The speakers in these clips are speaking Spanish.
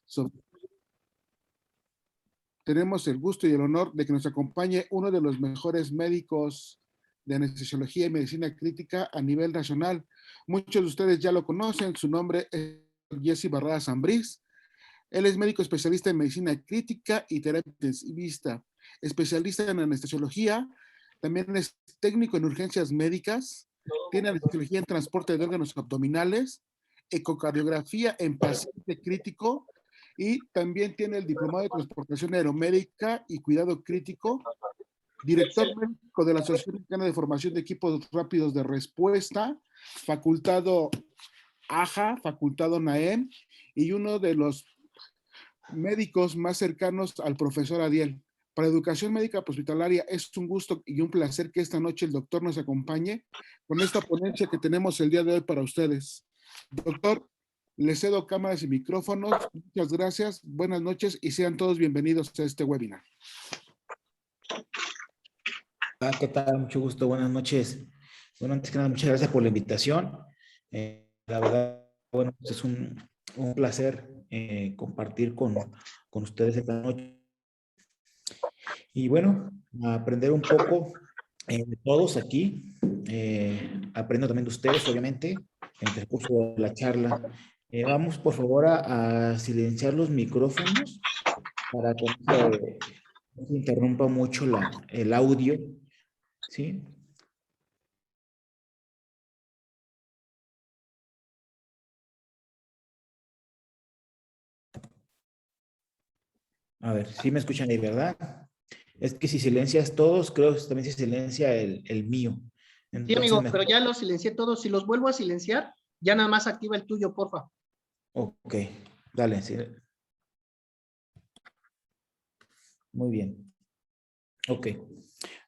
So, tenemos el gusto y el honor de que nos acompañe uno de los mejores médicos de anestesiología y medicina crítica a nivel nacional. Muchos de ustedes ya lo conocen, su nombre es Jesse Barrada Zambriz. Él es médico especialista en medicina crítica y terapia intensivista, especialista en anestesiología, también es técnico en urgencias médicas, tiene anestesiología en transporte de órganos abdominales, ecocardiografía en paciente crítico y también tiene el diplomado de transportación aeromédica y cuidado crítico, director médico de la Asociación Mexicana de Formación de Equipos Rápidos de Respuesta, facultado AJA, facultado NAEM, y uno de los médicos más cercanos al profesor Adiel. Para Educación Médica Hospitalaria es un gusto y un placer que esta noche el doctor nos acompañe con esta ponencia que tenemos el día de hoy para ustedes. Doctor, les cedo cámaras y micrófonos. Muchas gracias, buenas noches y sean todos bienvenidos a este webinar. ¿Qué tal? Mucho gusto, buenas noches. Bueno, antes que nada, muchas gracias por la invitación. La verdad, bueno, es un placer compartir con ustedes esta noche. Y bueno, aprender un poco de todos aquí. Aprendo también de ustedes, obviamente, en el curso de la charla. Vamos, por favor, a silenciar los micrófonos para que no se interrumpa mucho el audio, ¿sí? A ver, sí me escuchan ahí, ¿verdad? Es que si silencias todos, creo que también se silencia el mío. Entonces, sí, amigo, pero ya los silencié todos. Si los vuelvo a silenciar, ya nada más activa el tuyo, porfa. Ok, dale. Sí. Muy bien. Ok,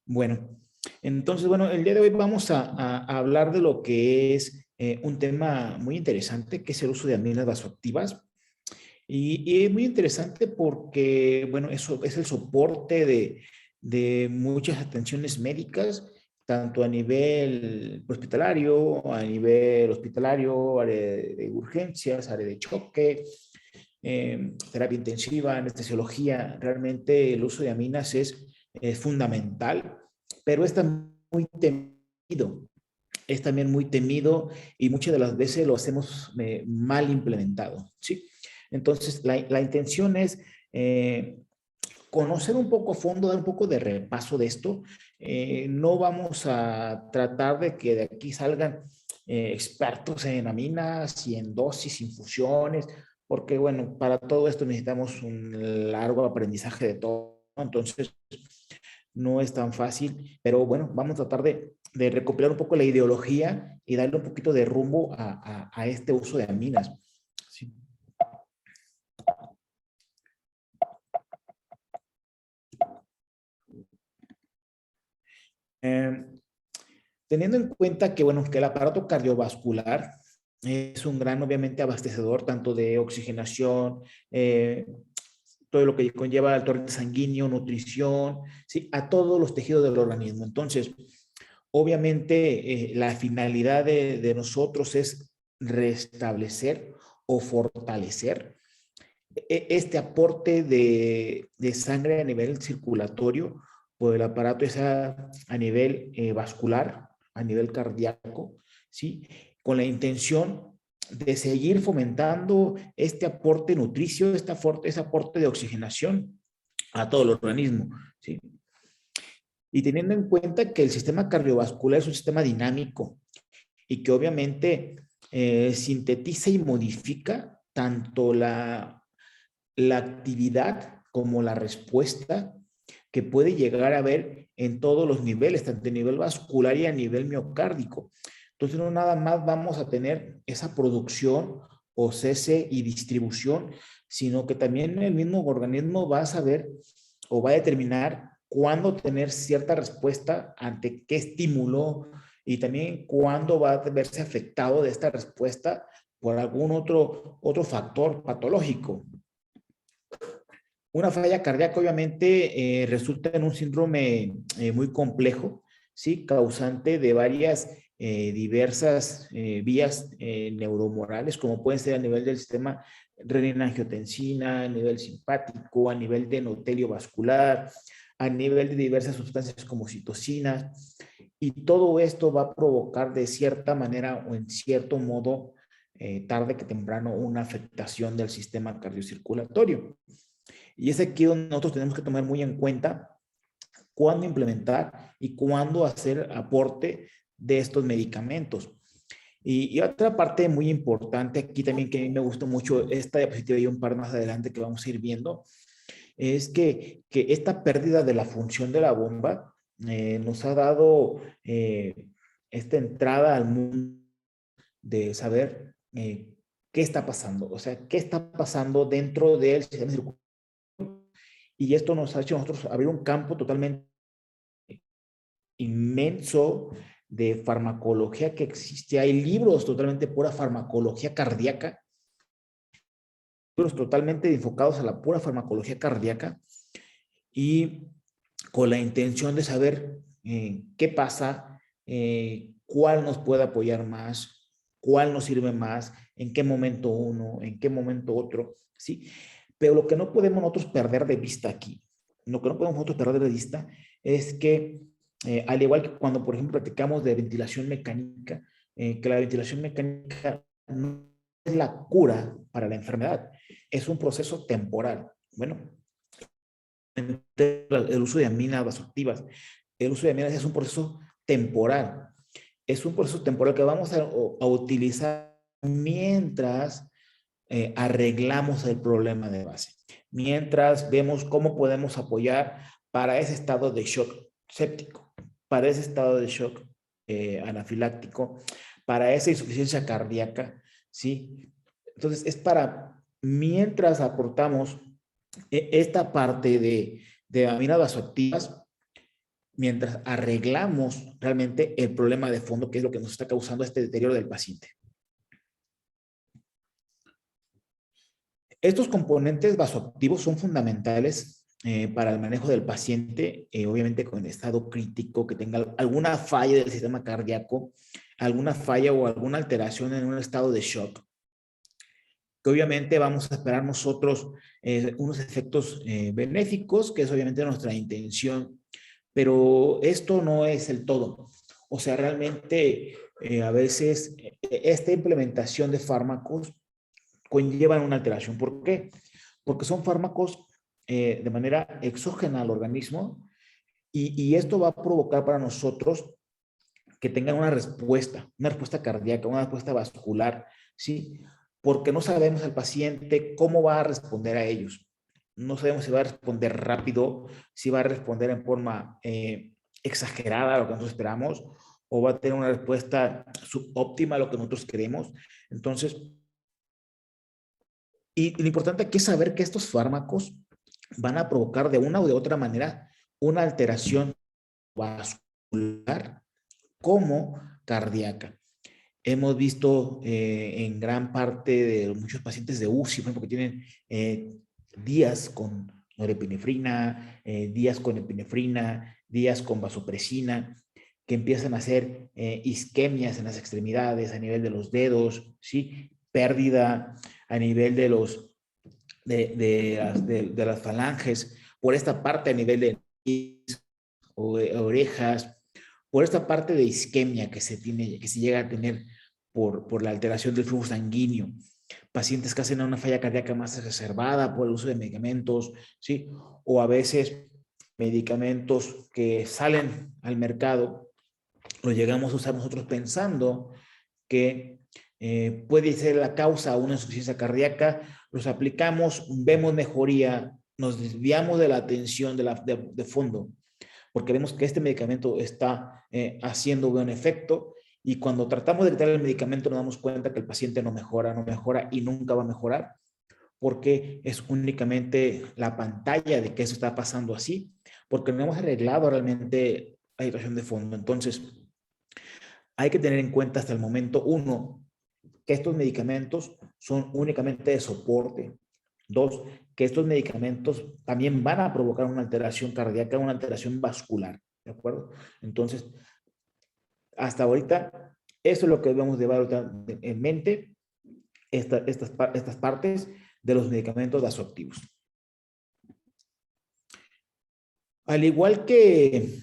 bueno. Entonces, bueno, el día de hoy vamos a hablar de lo que es un tema muy interesante, que es el uso de aminas vasoactivas. Y es muy interesante porque, bueno, eso es el soporte de muchas atenciones médicas, tanto a nivel hospitalario, área de urgencias, área de choque, terapia intensiva, anestesiología. Realmente el uso de aminas es fundamental, pero es también muy temido. Es también muy temido y muchas de las veces lo hacemos mal implementado, ¿sí? Entonces, la intención es conocer un poco a fondo, dar un poco de repaso de esto. No vamos a tratar de que de aquí salgan expertos en aminas y en dosis, infusiones, porque, bueno, para todo esto necesitamos un largo aprendizaje de todo. Entonces, no es tan fácil, pero bueno, vamos a tratar de recopilar un poco la ideología y darle un poquito de rumbo a este uso de aminas. Sí. Teniendo en cuenta que, bueno, que el aparato cardiovascular es un gran, obviamente, abastecedor tanto de oxigenación, todo lo que conlleva el torrente sanguíneo, nutrición, ¿sí? A todos los tejidos del organismo. Entonces, obviamente, la finalidad de nosotros es restablecer o fortalecer este aporte de sangre a nivel circulatorio por el aparato esa a nivel vascular, a nivel cardíaco, ¿sí? Con la intención de seguir fomentando este aporte nutricio, ese aporte de oxigenación a todo el organismo, ¿sí? Y teniendo en cuenta que el sistema cardiovascular es un sistema dinámico y que obviamente sintetiza y modifica tanto la actividad como la respuesta que puede llegar a haber en todos los niveles, tanto a nivel vascular y a nivel miocárdico. Entonces, no nada más vamos a tener esa producción o cese y distribución, sino que también el mismo organismo va a saber o va a determinar cuándo tener cierta respuesta ante qué estímulo y también cuándo va a verse afectado de esta respuesta por algún otro factor patológico. Una falla cardíaca obviamente resulta en un síndrome muy complejo, ¿sí? Causante de varias diversas vías neuromorales, como pueden ser a nivel del sistema renina-angiotensina, a nivel simpático, a nivel de endotelio vascular, a nivel de diversas sustancias como citocinas, y todo esto va a provocar de cierta manera o en cierto modo, tarde que temprano, una afectación del sistema cardiocirculatorio. Y es aquí donde nosotros tenemos que tomar muy en cuenta cuándo implementar y cuándo hacer aporte de estos medicamentos. Y otra parte muy importante aquí también que a mí me gusta mucho, esta diapositiva y un par más adelante que vamos a ir viendo, es que esta pérdida de la función de la bomba nos ha dado esta entrada al mundo de saber qué está pasando, o sea, qué está pasando dentro del sistema circulatorio. Y esto nos ha hecho a nosotros abrir un campo totalmente inmenso de farmacología que existe. Hay libros totalmente pura farmacología cardíaca, libros totalmente enfocados a la pura farmacología cardíaca y con la intención de saber qué pasa, cuál nos puede apoyar más, cuál nos sirve más, en qué momento uno, en qué momento otro, ¿sí? Pero lo que no podemos nosotros perder de vista aquí, lo que no podemos nosotros perder de vista es que, al igual que cuando, por ejemplo, platicamos de ventilación mecánica, que la ventilación mecánica no es la cura para la enfermedad, es un proceso temporal. Bueno, el uso de aminas vasoactivas. El uso de aminas es un proceso temporal. Es un proceso temporal que vamos a utilizar mientras arreglamos el problema de base. Mientras vemos cómo podemos apoyar para ese estado de shock séptico, para ese estado de shock anafiláctico, para esa insuficiencia cardíaca, ¿sí? Entonces, es para mientras aportamos esta parte de aminas vasoactivas, mientras arreglamos realmente el problema de fondo, que es lo que nos está causando este deterioro del paciente. Estos componentes vasoactivos son fundamentales para el manejo del paciente, obviamente con estado crítico, que tenga alguna falla del sistema cardíaco, alguna falla o alguna alteración en un estado de shock, que obviamente vamos a esperar nosotros unos efectos benéficos, que es obviamente nuestra intención, pero esto no es el todo. O sea, realmente a veces esta implementación de fármacos conllevan una alteración. ¿Por qué? Porque son fármacos de manera exógena al organismo y esto va a provocar para nosotros que tengan una respuesta cardíaca, una respuesta vascular, ¿sí? Porque no sabemos el paciente cómo va a responder a ellos. No sabemos si va a responder rápido, si va a responder en forma exagerada a lo que nosotros esperamos, o va a tener una respuesta subóptima a lo que nosotros queremos. Entonces, y lo importante aquí es saber que estos fármacos van a provocar de una u de otra manera una alteración vascular como cardíaca. Hemos visto en gran parte de muchos pacientes de UCI, por ejemplo, que tienen días con norepinefrina, días con epinefrina, días con vasopresina, que empiezan a hacer isquemias en las extremidades, a nivel de los dedos, ¿sí? Pérdida a nivel de de las falanges, por esta parte a nivel de orejas, por esta parte de isquemia que se tiene, que se llega a tener por la alteración del flujo sanguíneo, pacientes que hacen una falla cardíaca más exacerbada por el uso de medicamentos, ¿sí? O a veces medicamentos que salen al mercado, los llegamos a usar nosotros pensando que puede ser la causa de una insuficiencia cardíaca, los aplicamos, vemos mejoría, nos desviamos de la atención de fondo, porque vemos que este medicamento está haciendo buen efecto y cuando tratamos de quitar el medicamento nos damos cuenta que el paciente no mejora y nunca va a mejorar porque es únicamente la pantalla de que eso está pasando así, porque no hemos arreglado realmente la situación de fondo. Entonces, hay que tener en cuenta hasta el momento, uno, que estos medicamentos son únicamente de soporte. Dos, que estos medicamentos también van a provocar una alteración cardíaca, una alteración vascular, ¿de acuerdo? Entonces, hasta ahorita, eso es lo que debemos llevar en mente, estas partes, de los medicamentos vasoactivos. Al igual que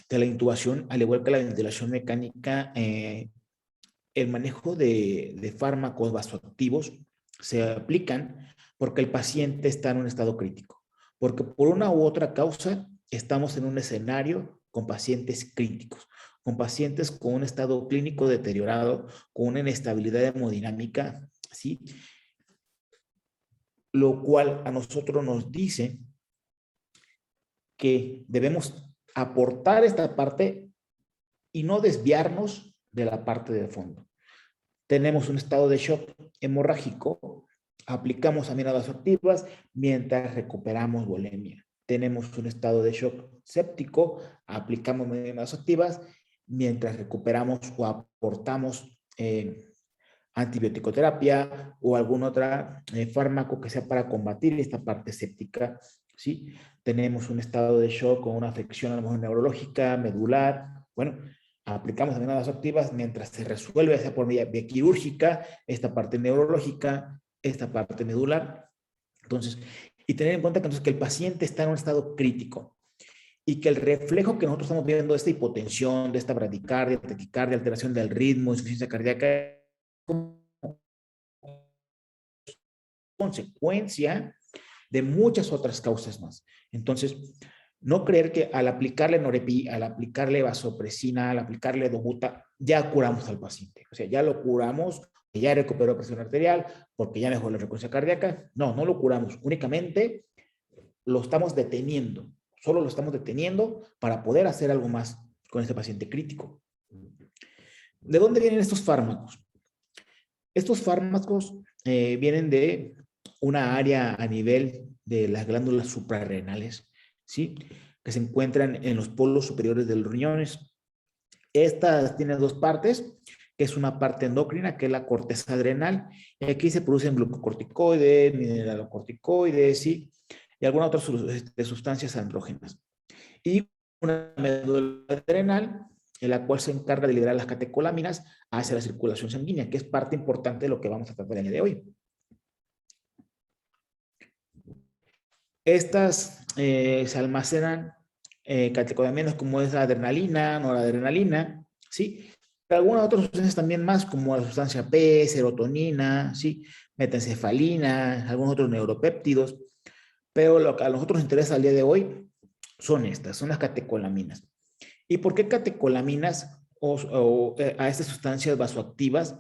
la intubación, al igual que la ventilación mecánica, el manejo de fármacos vasoactivos se aplican porque el paciente está en un estado crítico, porque por una u otra causa estamos en un escenario con pacientes críticos, con pacientes con un estado clínico deteriorado, con una inestabilidad hemodinámica, ¿sí? Lo cual a nosotros nos dice que debemos aportar esta parte y no desviarnos de la parte de fondo. Tenemos un estado de shock hemorrágico, aplicamos aminas activas mientras recuperamos volemia. Tenemos un estado de shock séptico, aplicamos aminas activas mientras recuperamos o aportamos antibioticoterapia o algún otro fármaco que sea para combatir esta parte séptica, ¿sí? Tenemos un estado de shock con una afección a lo mejor neurológica, medular, bueno, aplicamos aminas activas mientras se resuelve, sea por vía quirúrgica, esta parte neurológica, esta parte medular. Entonces, y tener en cuenta que, entonces, que el paciente está en un estado crítico y que el reflejo que nosotros estamos viendo de esta hipotensión, de esta bradicardia, taquicardia, alteración del ritmo, insuficiencia cardíaca, consecuencia de muchas otras causas más. Entonces, no creer que al aplicarle norepi, al aplicarle vasopresina, al aplicarle dobuta, ya curamos al paciente. O sea, ya lo curamos, ya recuperó presión arterial, porque ya mejoró la frecuencia cardíaca. No, no lo curamos. Únicamente lo estamos deteniendo. Solo lo estamos deteniendo para poder hacer algo más con este paciente crítico. ¿De dónde vienen estos fármacos? Estos fármacos vienen de una área a nivel de las glándulas suprarrenales, ¿sí? Que se encuentran en los polos superiores de los riñones. Estas tienen dos partes, que es una parte endocrina, que es la corteza adrenal, y aquí se producen glucocorticoides, mineralocorticoides, ¿sí? Y algunas otras sustancias andrógenas. Y una médula adrenal, en la cual se encarga de liberar las catecolaminas hacia la circulación sanguínea, que es parte importante de lo que vamos a tratar el día de hoy. Estas se almacenan catecolaminas como es la adrenalina, noradrenalina, ¿sí? Pero algunas otras sustancias también más, como la sustancia P, serotonina, ¿sí? Metencefalina, algunos otros neuropéptidos. Pero lo que a nosotros nos interesa al día de hoy son estas, son las catecolaminas. ¿Y por qué catecolaminas a estas sustancias vasoactivas?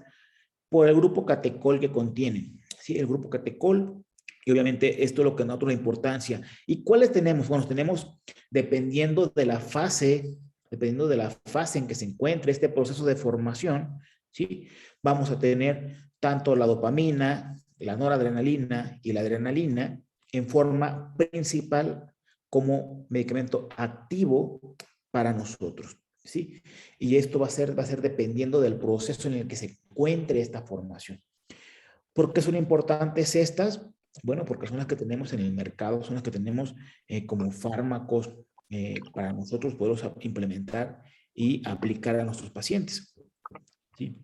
Por el grupo catecol que contienen. ¿Sí? El grupo catecol, y obviamente esto es lo que nosotros la importancia. ¿Y cuáles tenemos? Bueno, tenemos, dependiendo de la fase en que se encuentre este proceso de formación, ¿sí? Vamos a tener tanto la dopamina, la noradrenalina y la adrenalina en forma principal como medicamento activo para nosotros, ¿sí? Y esto va a ser dependiendo del proceso en el que se encuentre esta formación. ¿Por qué son importantes estas? Bueno, porque son las que tenemos en el mercado, son las que tenemos como fármacos para nosotros poderlos implementar y aplicar a nuestros pacientes, ¿sí?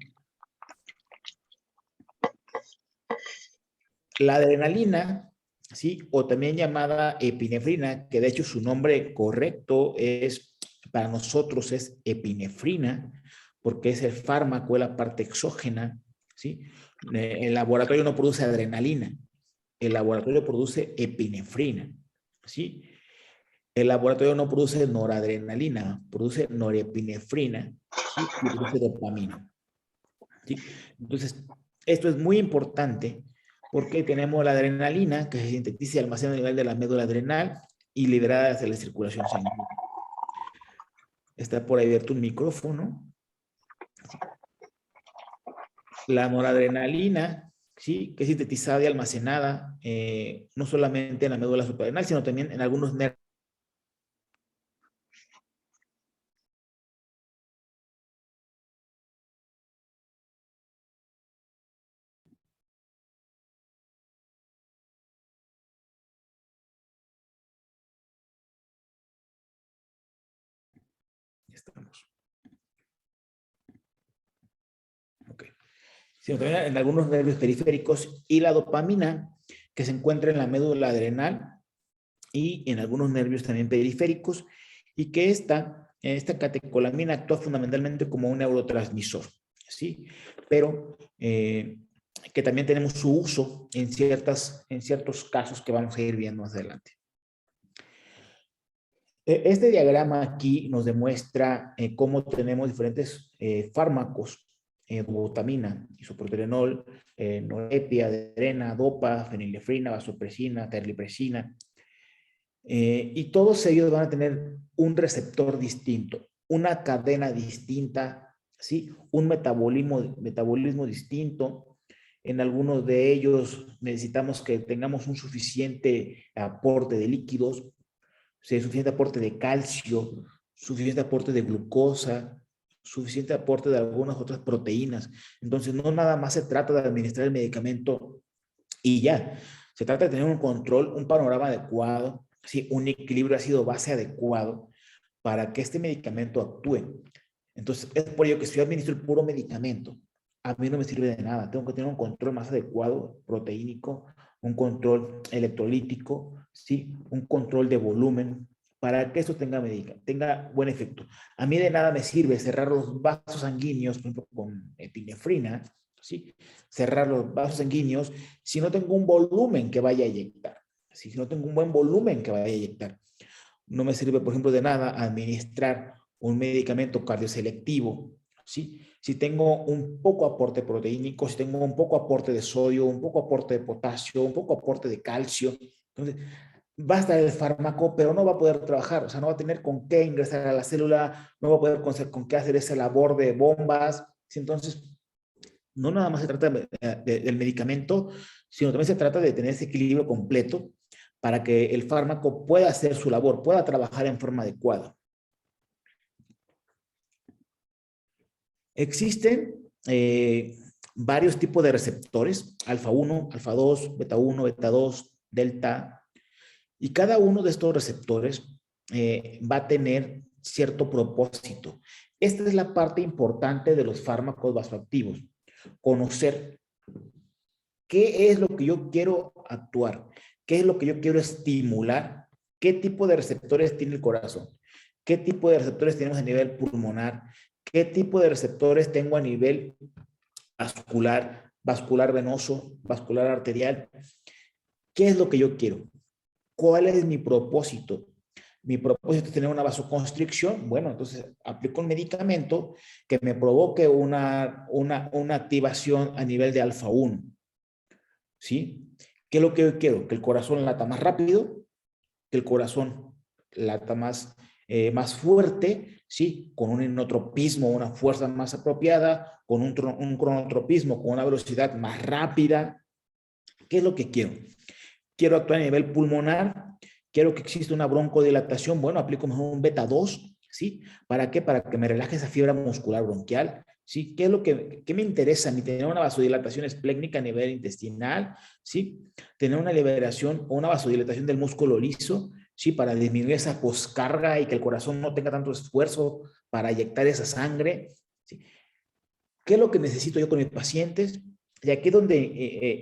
La adrenalina, ¿sí? O también llamada epinefrina, que de hecho su nombre correcto es, para nosotros es epinefrina, porque es el fármaco, es la parte exógena, ¿sí? El laboratorio no produce adrenalina, el laboratorio produce epinefrina, ¿sí? El laboratorio no produce noradrenalina, produce norepinefrina, ¿sí? Y produce dopamina, ¿sí? Entonces, esto es muy importante porque tenemos la adrenalina que se sintetiza y almacena a nivel de la médula adrenal y liberada hacia la circulación sanguínea. Está por ahí abierto un micrófono. La noradrenalina, ¿sí? Que es sintetizada y almacenada no solamente en la médula suprarrenal, sino también en algunos nervios. Estamos. Ok. Sino también en algunos nervios periféricos, y la dopamina que se encuentra en la médula adrenal y en algunos nervios también periféricos, y que esta catecolamina actúa fundamentalmente como un neurotransmisor, ¿sí? Pero que también tenemos su uso en ciertos casos que vamos a ir viendo más adelante. Este diagrama aquí nos demuestra cómo tenemos diferentes fármacos, dobutamina, isoproterenol, norepinefrina, dopa, fenilefrina, vasopresina, terlipresina, y todos ellos van a tener un receptor distinto, una cadena distinta, ¿sí? Un metabolismo distinto. En algunos de ellos necesitamos que tengamos un suficiente aporte de líquidos, suficiente aporte de calcio, suficiente aporte de glucosa, suficiente aporte de algunas otras proteínas. Entonces, no nada más se trata de administrar el medicamento y ya. Se trata de tener un control, un panorama adecuado, ¿sí? Un equilibrio ácido-base adecuado para que este medicamento actúe. Entonces, es por ello que si yo administro el puro medicamento, a mí no me sirve de nada. Tengo que tener un control más adecuado, proteínico, un control electrolítico, ¿sí? Un control de volumen, para que esto tenga buen efecto. A mí de nada me sirve cerrar los vasos sanguíneos, por ejemplo, con epinefrina, ¿sí? Cerrar los vasos sanguíneos si no tengo un volumen que vaya a inyectar. Si no tengo un buen volumen que vaya a inyectar. No me sirve, por ejemplo, de nada administrar un medicamento cardioselectivo, ¿sí? Si tengo un poco aporte proteínico, si tengo un poco aporte de sodio, un poco aporte de potasio, un poco aporte de calcio, entonces va a estar el fármaco, pero no va a poder trabajar, o sea, no va a tener con qué ingresar a la célula, no va a poder con qué hacer esa labor de bombas. ¿Sí? Entonces, no nada más se trata del medicamento, sino también se trata de tener ese equilibrio completo para que el fármaco pueda hacer su labor, pueda trabajar en forma adecuada. Existen varios tipos de receptores, alfa 1, alfa 2, beta 1, beta 2, delta, y cada uno de estos receptores va a tener cierto propósito. Esta es la parte importante de los fármacos vasoactivos, conocer qué es lo que yo quiero actuar, qué es lo que yo quiero estimular, qué tipo de receptores tiene el corazón, qué tipo de receptores tenemos a nivel pulmonar, qué tipo de receptores tengo a nivel vascular, vascular venoso, vascular arterial. ¿Qué es lo que yo quiero? ¿Cuál es mi propósito? Mi propósito es tener una vasoconstricción. Bueno, entonces aplico un medicamento que me provoque una activación a nivel de alfa 1. ¿Sí? ¿Qué es lo que yo quiero? Que el corazón lata más rápido, que el corazón lata más fuerte, ¿sí? Con un inotropismo, una fuerza más apropiada, con un cronotropismo, con una velocidad más rápida. ¿Qué es lo que quiero? Quiero actuar a nivel pulmonar, quiero que exista una broncodilatación, bueno, aplico mejor un beta 2, ¿sí? ¿Para qué? Para que me relaje esa fibra muscular bronquial, ¿sí? ¿Qué es lo que me interesa? Mi tener una vasodilatación esplécnica a nivel intestinal, ¿sí? Tener una liberación o una vasodilatación del músculo liso, ¿sí? Para disminuir esa poscarga y que el corazón no tenga tanto esfuerzo para inyectar esa sangre, ¿sí? ¿Qué es lo que necesito yo con mis pacientes? Y aquí es donde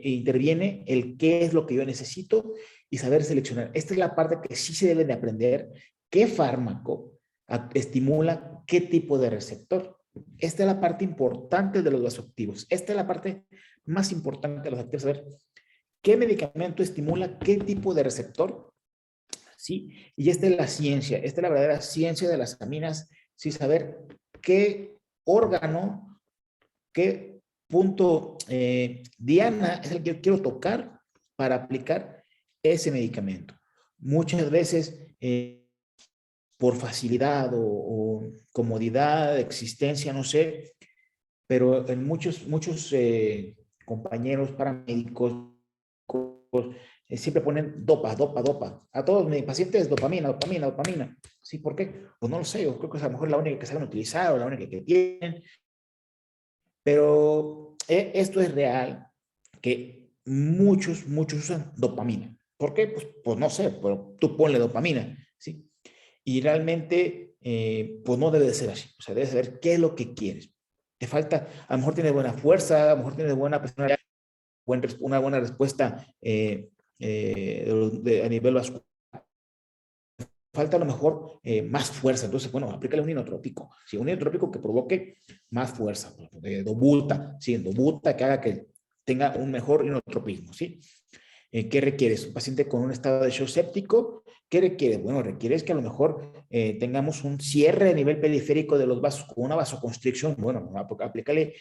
interviene el qué es lo que yo necesito y saber seleccionar. Esta es la parte que sí se debe de aprender. ¿Qué fármaco estimula qué tipo de receptor? Esta es la parte importante de los vasoactivos. Esta es la parte más importante de los activos. Saber qué medicamento estimula qué tipo de receptor. ¿Sí? Y esta es la ciencia. Esta es la verdadera ciencia de las aminas. Sí, saber qué órgano, qué punto diana es el que yo quiero tocar para aplicar ese medicamento. Muchas veces por facilidad o comodidad, existencia, no sé, pero en muchos compañeros paramédicos siempre ponen dopa. A todos mis pacientes dopamina. ¿Sí? ¿Por qué? Pues no lo sé, yo creo que es a lo mejor la única que saben utilizar o la única que tienen. Pero esto es real, que muchos usan dopamina. ¿Por qué? Pues no sé, pero tú ponle dopamina, ¿sí? Y realmente, pues no debe de ser así. O sea, debes saber qué es lo que quieres. Te falta, a lo mejor tienes buena fuerza, a lo mejor tienes buena personalidad, una buena respuesta a nivel vascular. Falta a lo mejor más fuerza. Entonces, bueno, aplícale un inotrópico. Sí, un inotrópico que provoque más fuerza. Dobuta, sí, dobuta que haga que tenga un mejor inotropismo, ¿sí? ¿Qué requieres? Un paciente con un estado de shock séptico, ¿qué requiere? Bueno, requieres que a lo mejor tengamos un cierre a nivel periférico de los vasos con una vasoconstricción. Bueno, aplícale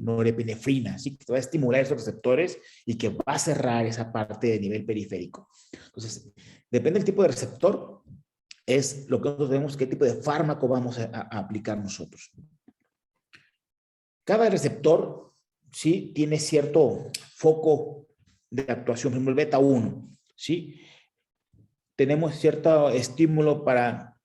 norepinefrina, ¿sí? Que te va a estimular esos receptores y que va a cerrar esa parte de nivel periférico. Entonces, depende del tipo de receptor, es lo que nosotros vemos, qué tipo de fármaco vamos a aplicar nosotros. Cada receptor, sí, tiene cierto foco de actuación. Por ejemplo, el beta 1, ¿sí? Tenemos cierto estímulo para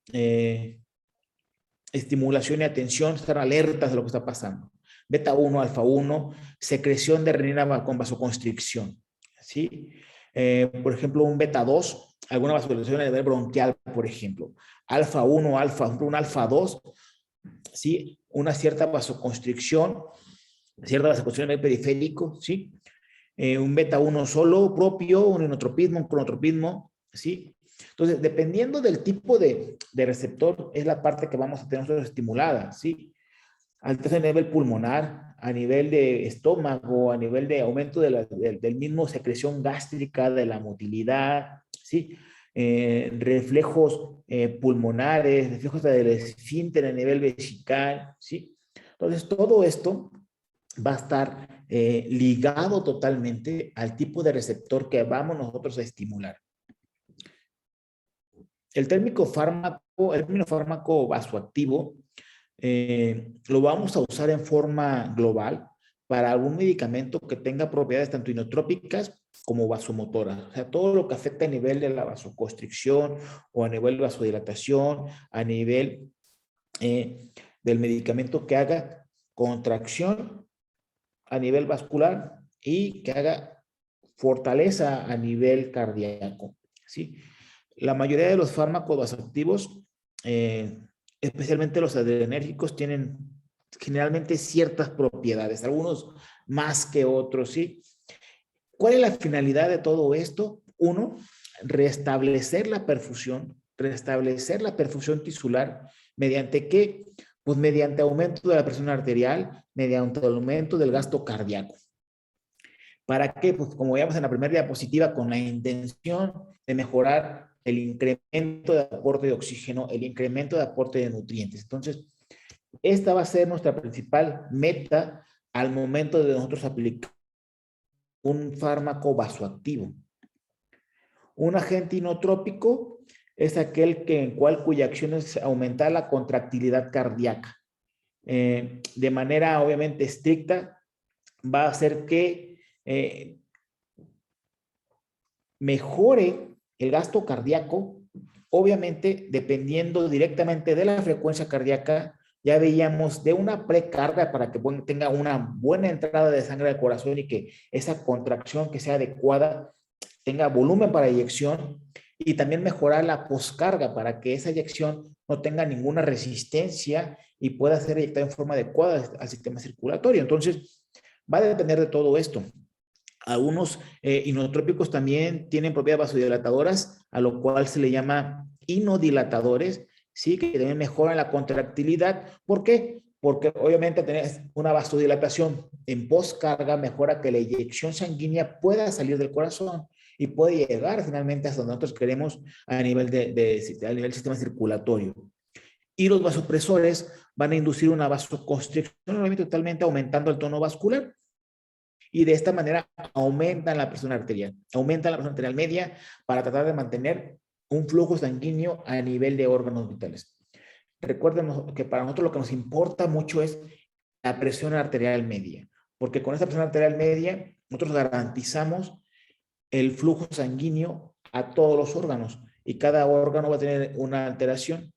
estimulación y atención, estar alertas de lo que está pasando. Beta 1, alfa 1, secreción de renina con vasoconstricción, ¿sí? Por ejemplo, un beta 2, alguna vasodilatación a nivel bronquial, por ejemplo. Alfa 1, un alfa 2, ¿sí? Una cierta vasoconstricción a nivel periférico, ¿sí? Un beta 1 solo, propio, un inotropismo, un cronotropismo, ¿sí? Entonces, dependiendo del tipo de receptor, es la parte que vamos a tener nosotros estimulada, ¿sí? Alteración a nivel pulmonar, a nivel de estómago, a nivel de aumento del mismo secreción gástrica, de la motilidad, ¿sí? Reflejos pulmonares, reflejos del esfínter a nivel vesical, ¿sí? Entonces, todo esto va a estar ligado totalmente al tipo de receptor que vamos nosotros a estimular. El término fármaco vasoactivo lo vamos a usar en forma global para algún medicamento que tenga propiedades tanto inotrópicas como vasomotoras. O sea, todo lo que afecta a nivel de la vasoconstricción o a nivel de vasodilatación, a nivel del medicamento que haga contracción a nivel vascular y que haga fortaleza a nivel cardíaco, ¿sí? La mayoría de los fármacos vasoactivos, especialmente los adrenérgicos, tienen generalmente ciertas propiedades, algunos más que otros, ¿sí? ¿Cuál es la finalidad de todo esto? Uno, restablecer la perfusión tisular, ¿mediante qué? Pues mediante aumento de la presión arterial, mediante aumento del gasto cardíaco. ¿Para qué? Pues como veíamos en la primera diapositiva, con la intención de mejorar el incremento de aporte de oxígeno, el incremento de aporte de nutrientes. Entonces, esta va a ser nuestra principal meta al momento de nosotros aplicar un fármaco vasoactivo. Un agente inotrópico es aquel cuya acción es aumentar la contractilidad cardíaca. De manera obviamente estricta, va a hacer que mejore el gasto cardíaco, obviamente dependiendo directamente de la frecuencia cardíaca. Ya veíamos de una precarga para que tenga una buena entrada de sangre al corazón y que esa contracción que sea adecuada tenga volumen para eyección, y también mejorar la poscarga para que esa eyección no tenga ninguna resistencia y pueda ser eyectada en forma adecuada al sistema circulatorio. Entonces, va a depender de todo esto. Algunos inotrópicos también tienen propiedades vasodilatadoras, a lo cual se le llama inodilatadores, ¿sí? Que también mejoran la contractilidad. ¿Por qué? Porque obviamente tener una vasodilatación en poscarga mejora que la eyección sanguínea pueda salir del corazón y puede llegar finalmente hasta donde nosotros queremos a nivel a nivel del sistema circulatorio. Y los vasopresores van a inducir una vasoconstricción, totalmente aumentando el tono vascular. Y de esta manera aumentan la presión arterial media para tratar de mantener un flujo sanguíneo a nivel de órganos vitales. Recuerden que para nosotros lo que nos importa mucho es la presión arterial media, porque con esta presión arterial media nosotros garantizamos el flujo sanguíneo a todos los órganos, y cada órgano va a tener una alteración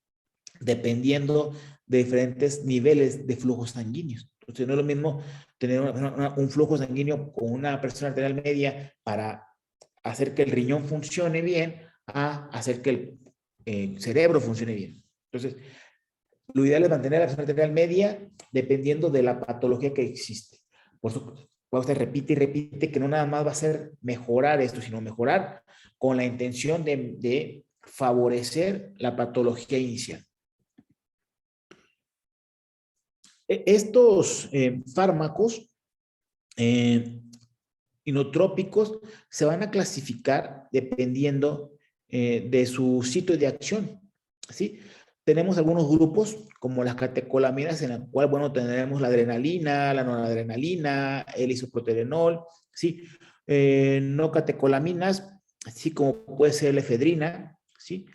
dependiendo de diferentes niveles de flujos sanguíneos. Entonces, no es lo mismo tener un flujo sanguíneo con una presión arterial media para hacer que el riñón funcione bien a hacer que el cerebro funcione bien. Entonces, lo ideal es mantener la presión arterial media dependiendo de la patología que existe. usted repite y repite, que no nada más va a ser mejorar esto, sino mejorar con la intención de favorecer la patología inicial. Estos fármacos inotrópicos se van a clasificar dependiendo de su sitio de acción, ¿sí? Tenemos algunos grupos, como las catecolaminas, en la cual, bueno, tenemos la adrenalina, la noradrenalina, el isoproterenol, ¿sí? No catecolaminas, así como puede ser la efedrina, ¿sí?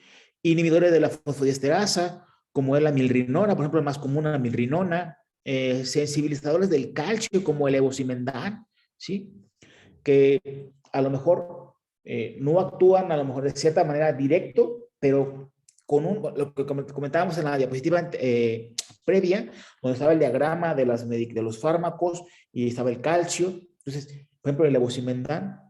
Inhibidores de la fosfodiesterasa, como es la milrinona, por ejemplo, el más común, la milrinona, sensibilizadores del calcio, como el evosimendan, ¿sí? Que a lo mejor no actúan a lo mejor de cierta manera directo, pero con lo que comentábamos en la diapositiva previa, donde estaba el diagrama de los fármacos y estaba el calcio. Entonces, por ejemplo, el levosimendan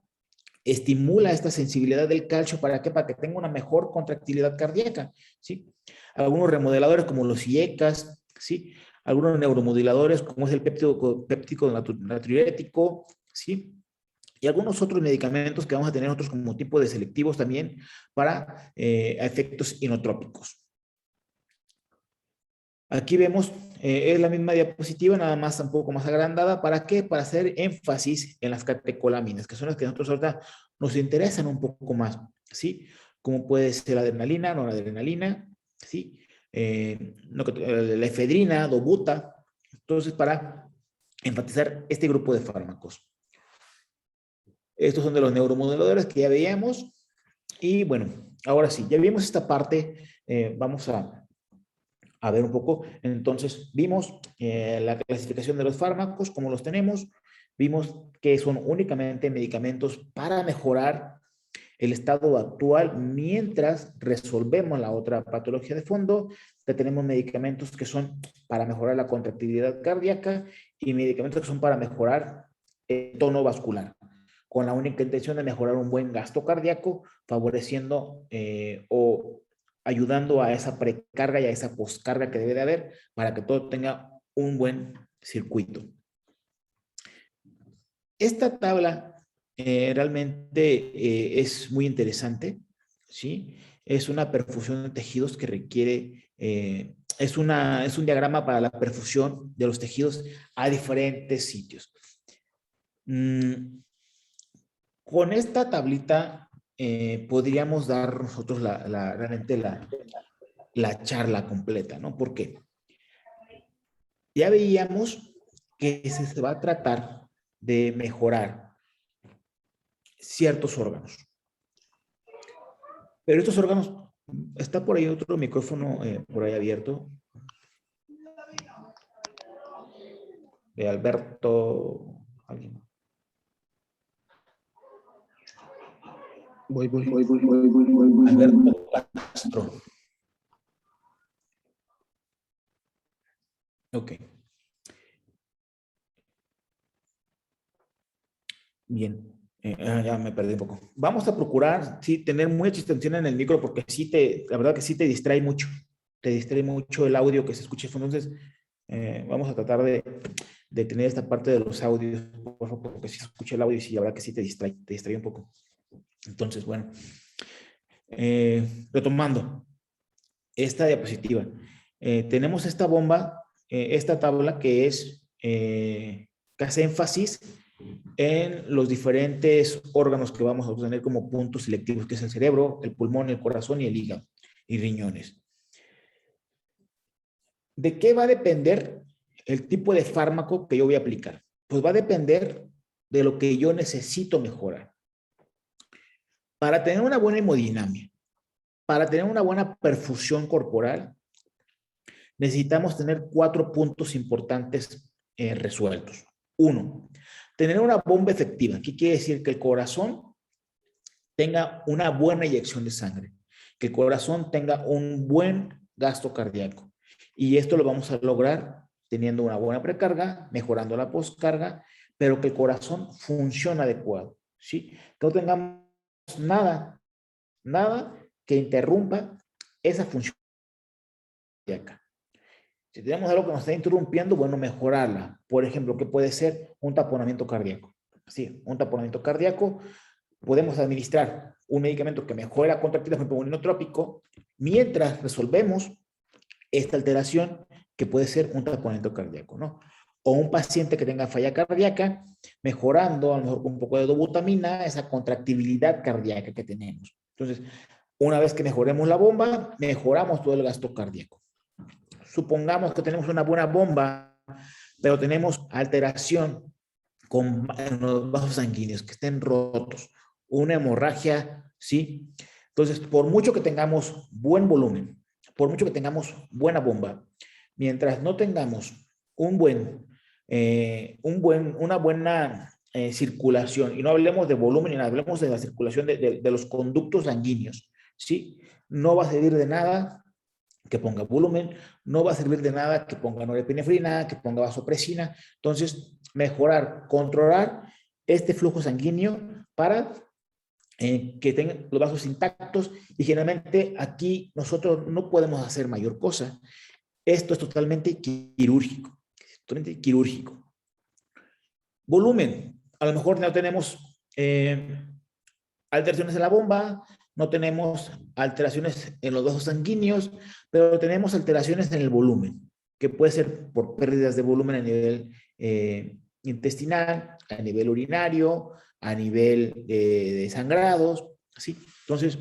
estimula esta sensibilidad del calcio. ¿Para qué? Para que tenga una mejor contractilidad cardíaca, ¿sí? Algunos remodeladores como los IECAS, ¿sí? Algunos neuromoduladores como es el péptico natriurético, ¿sí? Y algunos otros medicamentos que vamos a tener nosotros como tipo de selectivos también para efectos inotrópicos. Aquí vemos, es la misma diapositiva, nada más un poco más agrandada. ¿Para qué? Para hacer énfasis en las catecolaminas, que son las que a nosotros ahorita nos interesan un poco más, ¿sí? Como puede ser la adrenalina, noradrenalina, ¿sí? La efedrina, dobuta. Entonces, para enfatizar este grupo de fármacos. Estos son de los neuromoduladores que ya veíamos. Y bueno, ahora sí, ya vimos esta parte. Vamos a ver un poco. Entonces, vimos la clasificación de los fármacos, cómo los tenemos. Vimos que son únicamente medicamentos para mejorar el estado actual mientras resolvemos la otra patología de fondo. Ya tenemos medicamentos que son para mejorar la contractilidad cardíaca y medicamentos que son para mejorar el tono vascular, con la única intención de mejorar un buen gasto cardíaco, favoreciendo o ayudando a esa precarga y a esa poscarga que debe de haber para que todo tenga un buen circuito. Esta tabla realmente es muy interesante, ¿sí? Es una perfusión de tejidos que requiere, es un diagrama para la perfusión de los tejidos a diferentes sitios. Con esta tablita podríamos dar nosotros realmente la charla completa, ¿no? ¿Por qué? Ya veíamos que se va a tratar de mejorar ciertos órganos. Pero estos órganos, está por ahí otro micrófono por ahí abierto. De Alberto, alguien. Voy. Alberto Castro. Ok. Bien. Ya me perdí un poco. Vamos a procurar, sí, tener mucha atención en el micro porque sí la verdad que sí te distrae mucho. Te distrae mucho el audio que se escucha. Entonces, vamos a tratar de tener esta parte de los audios, por favor, porque si se escucha el audio y sí, la verdad que sí te distrae un poco. Entonces, bueno, retomando esta diapositiva, tenemos esta bomba, esta tabla que hace énfasis en los diferentes órganos que vamos a obtener como puntos selectivos, que es el cerebro, el pulmón, el corazón y el hígado y riñones. ¿De qué va a depender el tipo de fármaco que yo voy a aplicar? Pues va a depender de lo que yo necesito mejorar. Para tener una buena hemodinamia, para tener una buena perfusión corporal, necesitamos tener 4 puntos importantes resueltos. 1, tener una bomba efectiva. ¿Qué quiere decir? Que el corazón tenga una buena eyección de sangre, que el corazón tenga un buen gasto cardíaco. Y esto lo vamos a lograr teniendo una buena precarga, mejorando la postcarga, pero que el corazón funcione adecuado, ¿sí? Que no tengamos nada que interrumpa esa función cardíaca. Si tenemos algo que nos está interrumpiendo, bueno, mejorarla. Por ejemplo, ¿qué puede ser? Un taponamiento cardíaco. Sí, un taponamiento cardíaco. Podemos administrar un medicamento que mejore la contractilidad, por ejemplo, un inotrópico, mientras resolvemos esta alteración que puede ser un taponamiento cardíaco, ¿no? O un paciente que tenga falla cardíaca, mejorando a lo mejor con un poco de dobutamina esa contractibilidad cardíaca que tenemos. Entonces, una vez que mejoremos la bomba, mejoramos todo el gasto cardíaco. Supongamos que tenemos una buena bomba, pero tenemos alteración con los vasos sanguíneos que estén rotos, una hemorragia, ¿sí? Entonces, por mucho que tengamos buen volumen, por mucho que tengamos buena bomba, mientras no tengamos una buena circulación, y no hablemos de volumen, hablemos de la circulación de los conductos sanguíneos, ¿sí? No va a servir de nada que ponga volumen, no va a servir de nada que ponga norepinefrina, que ponga vasopresina. Entonces, mejorar, controlar este flujo sanguíneo para que tengan los vasos intactos, y generalmente aquí nosotros no podemos hacer mayor cosa. Esto es totalmente quirúrgico, totalmente quirúrgico. Volumen, a lo mejor no tenemos alteraciones en la bomba, no tenemos alteraciones en los vasos sanguíneos, pero tenemos alteraciones en el volumen, que puede ser por pérdidas de volumen a nivel intestinal, a nivel urinario, a nivel de sangrados, ¿sí? Entonces,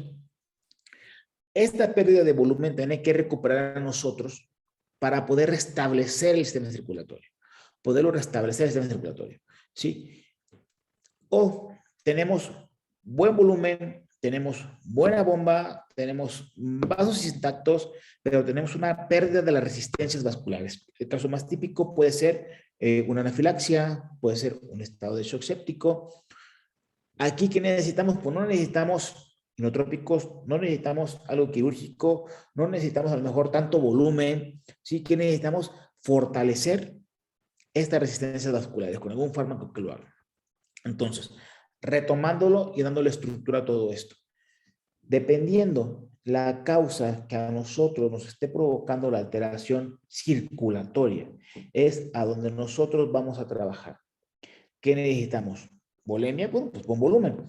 esta pérdida de volumen tiene que recuperar a nosotros para poder restablecer el sistema circulatorio, poderlo restablecer el sistema circulatorio, ¿sí? O tenemos buen volumen, tenemos buena bomba, tenemos vasos intactos, pero tenemos una pérdida de las resistencias vasculares. El caso más típico puede ser una anafilaxia, puede ser un estado de shock séptico. Aquí, ¿qué necesitamos? Pues no necesitamos inotrópicos, no necesitamos algo quirúrgico, no necesitamos a lo mejor tanto volumen, ¿sí? Que necesitamos fortalecer estas resistencias vasculares con algún fármaco que lo haga. Entonces, retomándolo y dándole estructura a todo esto. Dependiendo la causa que a nosotros nos esté provocando la alteración circulatoria, es a donde nosotros vamos a trabajar. ¿Qué necesitamos? ¿Bulimia? Bueno, pues con volumen.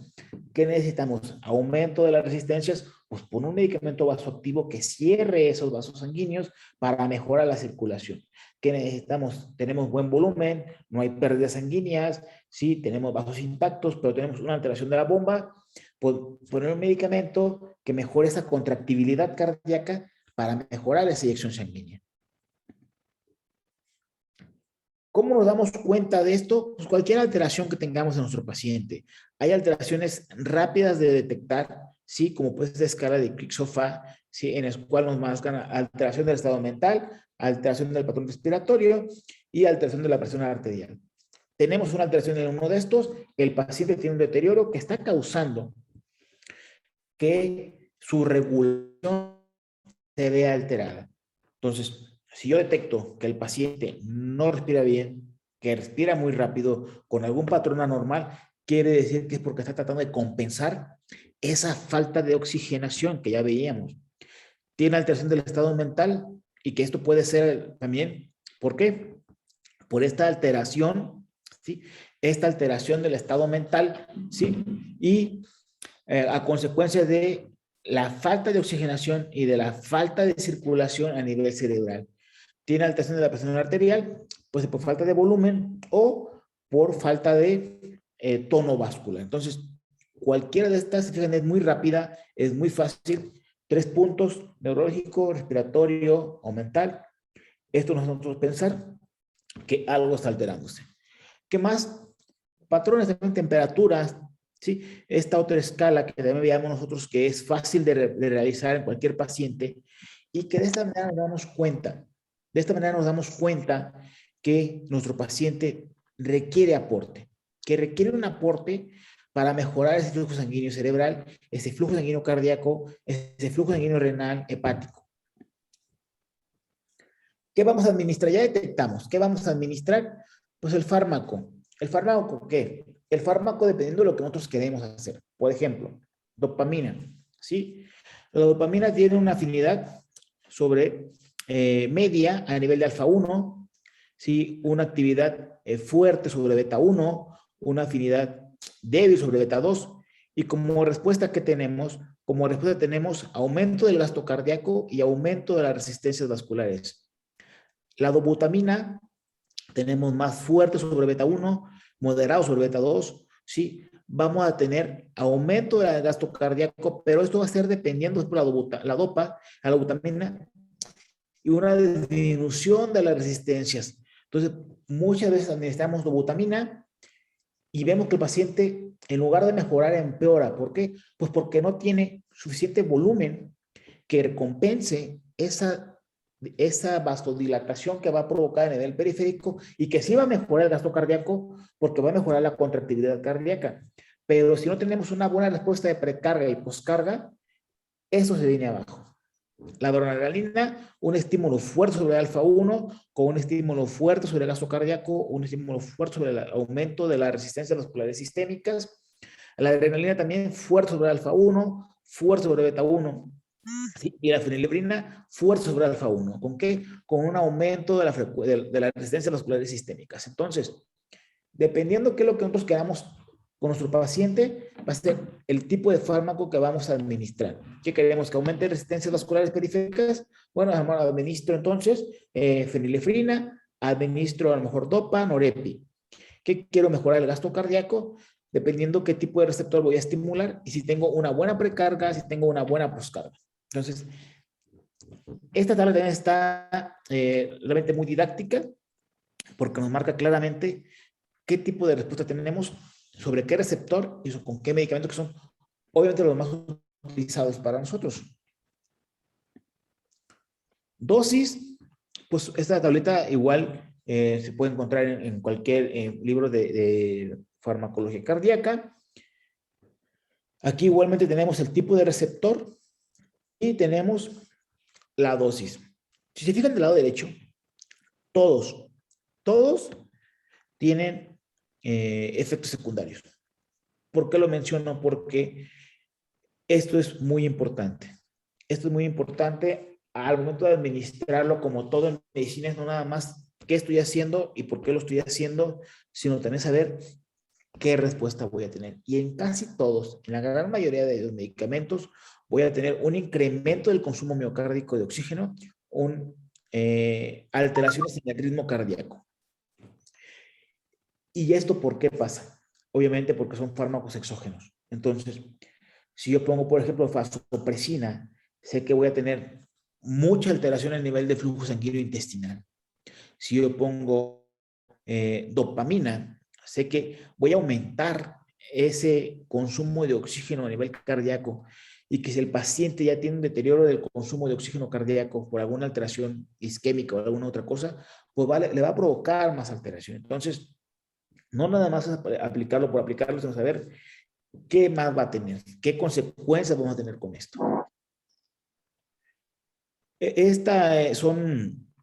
¿Qué necesitamos? Aumento de las resistencias, pues pon un medicamento vasoactivo que cierre esos vasos sanguíneos para mejorar la circulación. ¿Qué necesitamos? Tenemos buen volumen, no hay pérdidas sanguíneas, sí, tenemos vasos intactos, pero tenemos una alteración de la bomba, pues poner un medicamento que mejore esa contractibilidad cardíaca para mejorar esa eyección sanguínea. ¿Cómo nos damos cuenta de esto? Pues cualquier alteración que tengamos en nuestro paciente. Hay alteraciones rápidas de detectar, ¿sí? Como puede ser escala de Crick-Sofá, ¿sí? En el cual nos marcan alteración del estado mental, alteración del patrón respiratorio y alteración de la presión arterial. Tenemos una alteración en uno de estos, el paciente tiene un deterioro que está causando que su regulación se vea alterada. Entonces, si yo detecto que el paciente no respira bien, que respira muy rápido, con algún patrón anormal, quiere decir que es porque está tratando de compensar esa falta de oxigenación que ya veíamos. Tiene alteración del estado mental y que esto puede ser también, ¿por qué? Por esta alteración, ¿sí? Esta alteración del estado mental, ¿sí? Y a consecuencia de la falta de oxigenación y de la falta de circulación a nivel cerebral. Tiene alteración de la presión arterial, pues por falta de volumen o por falta de tono vascular. Entonces, cualquiera de estas, fíjense, es muy rápida, es muy fácil. 3 puntos, neurológico, respiratorio o mental. Esto nos hace nosotros pensar que algo está alterándose. ¿Qué más? Patrones de temperaturas, ¿sí? Esta otra escala que también veíamos nosotros que es fácil de realizar en cualquier paciente y que de esta manera nos damos cuenta. De esta manera nos damos cuenta que nuestro paciente requiere aporte, que requiere un aporte para mejorar ese flujo sanguíneo cerebral, ese flujo sanguíneo cardíaco, ese flujo sanguíneo renal, hepático. ¿Qué vamos a administrar? Ya detectamos. ¿Qué vamos a administrar? Pues el fármaco. ¿El fármaco qué? El fármaco dependiendo de lo que nosotros queremos hacer. Por ejemplo, dopamina, ¿sí? La dopamina tiene una afinidad sobre media a nivel de alfa 1, ¿sí? Una actividad fuerte sobre beta 1, una afinidad débil sobre beta 2, y como respuesta que tenemos, como respuesta tenemos aumento del gasto cardíaco y aumento de las resistencias vasculares. La dobutamina tenemos más fuerte sobre beta 1, moderado sobre beta 2, ¿sí? Vamos a tener aumento del gasto cardíaco, pero esto va a ser dependiendo de la dobutamina, y una disminución de las resistencias. Entonces, muchas veces administramos dobutamina y vemos que el paciente, en lugar de mejorar, empeora. ¿Por qué? Pues porque no tiene suficiente volumen que recompense esa vasodilatación que va a provocar en el periférico, y que sí va a mejorar el gasto cardíaco porque va a mejorar la contractividad cardíaca. Pero si no tenemos una buena respuesta de precarga y poscarga, eso se viene abajo. La adrenalina, un estímulo fuerte sobre el alfa 1, con un estímulo fuerte sobre el gasto cardíaco, un estímulo fuerte sobre el aumento de la resistencia vasculares sistémicas. La adrenalina también fuerte sobre el alfa 1, fuerte sobre beta 1. ¿Sí? Y la fenilebrina fuerte sobre alfa 1. ¿Con qué? Con un aumento de la resistencia vasculares sistémicas. Entonces, dependiendo qué es lo que nosotros queramos con nuestro paciente, va a ser el tipo de fármaco que vamos a administrar. ¿Qué queremos? ¿Que aumente resistencias vasculares periféricas? Bueno, administro entonces fenilefrina, administro a lo mejor dopa, norepi. ¿Qué quiero? Mejorar el gasto cardíaco, dependiendo qué tipo de receptor voy a estimular, y si tengo una buena precarga, si tengo una buena poscarga. Entonces, esta tabla también está realmente muy didáctica, porque nos marca claramente qué tipo de respuesta tenemos, sobre qué receptor y con qué medicamento, que son obviamente los más utilizados para nosotros. Dosis, pues esta tableta igual se puede encontrar en cualquier libro de farmacología cardíaca. Aquí igualmente tenemos el tipo de receptor y tenemos la dosis. Si se fijan del lado derecho, todos tienen efectos secundarios. ¿Por qué lo menciono? Porque esto es muy importante. Esto es muy importante al momento de administrarlo. Como todo en medicina, es no nada más qué estoy haciendo y por qué lo estoy haciendo, sino también saber qué respuesta voy a tener. Y en casi todos, en la gran mayoría de los medicamentos, voy a tener un incremento del consumo miocárdico de oxígeno, alteraciones en el ritmo cardíaco. ¿Y esto por qué pasa? Obviamente porque son fármacos exógenos. Entonces, si yo pongo, por ejemplo, vasopresina, sé que voy a tener mucha alteración en el nivel de flujo sanguíneo intestinal. Si yo pongo dopamina, sé que voy a aumentar ese consumo de oxígeno a nivel cardíaco, y que si el paciente ya tiene un deterioro del consumo de oxígeno cardíaco por alguna alteración isquémica o alguna otra cosa, pues le va a provocar más alteración. Entonces, no nada más es aplicarlo por aplicarlo, sino saber qué más va a tener, qué consecuencias vamos a tener con esto. Estas son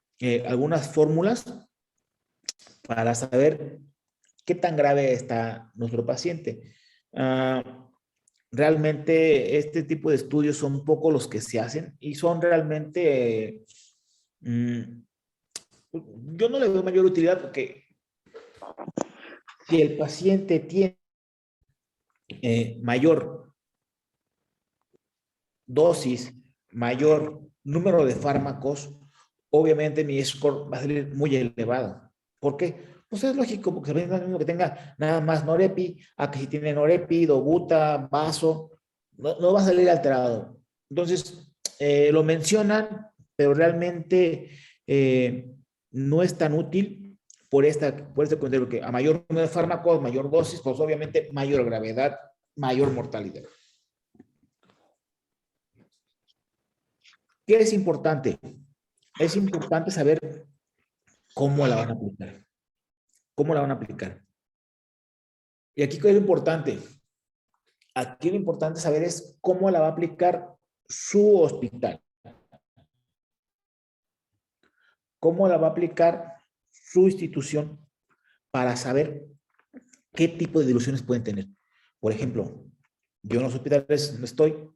algunas fórmulas para saber qué tan grave está nuestro paciente. Realmente este tipo de estudios son pocos los que se hacen, y son realmente, yo no le doy mayor utilidad, porque si el paciente tiene mayor dosis, mayor número de fármacos, obviamente mi score va a salir muy elevado. ¿Por qué? Pues es lógico, porque es lo mismo que tenga nada más norepi, a que si tiene norepi, dobuta, vaso, no va a salir alterado. Entonces, lo mencionan, pero realmente no es tan útil por este comentario, porque a mayor número de fármacos, mayor dosis, pues obviamente mayor gravedad, mayor mortalidad. ¿Qué es importante? Es importante saber cómo la van a aplicar. ¿Cómo la van a aplicar? Y aquí, ¿qué es lo importante? Aquí lo importante saber es cómo la va a aplicar su hospital. Cómo la va a aplicar su institución, para saber qué tipo de diluciones pueden tener. Por ejemplo, yo en los hospitales no estoy,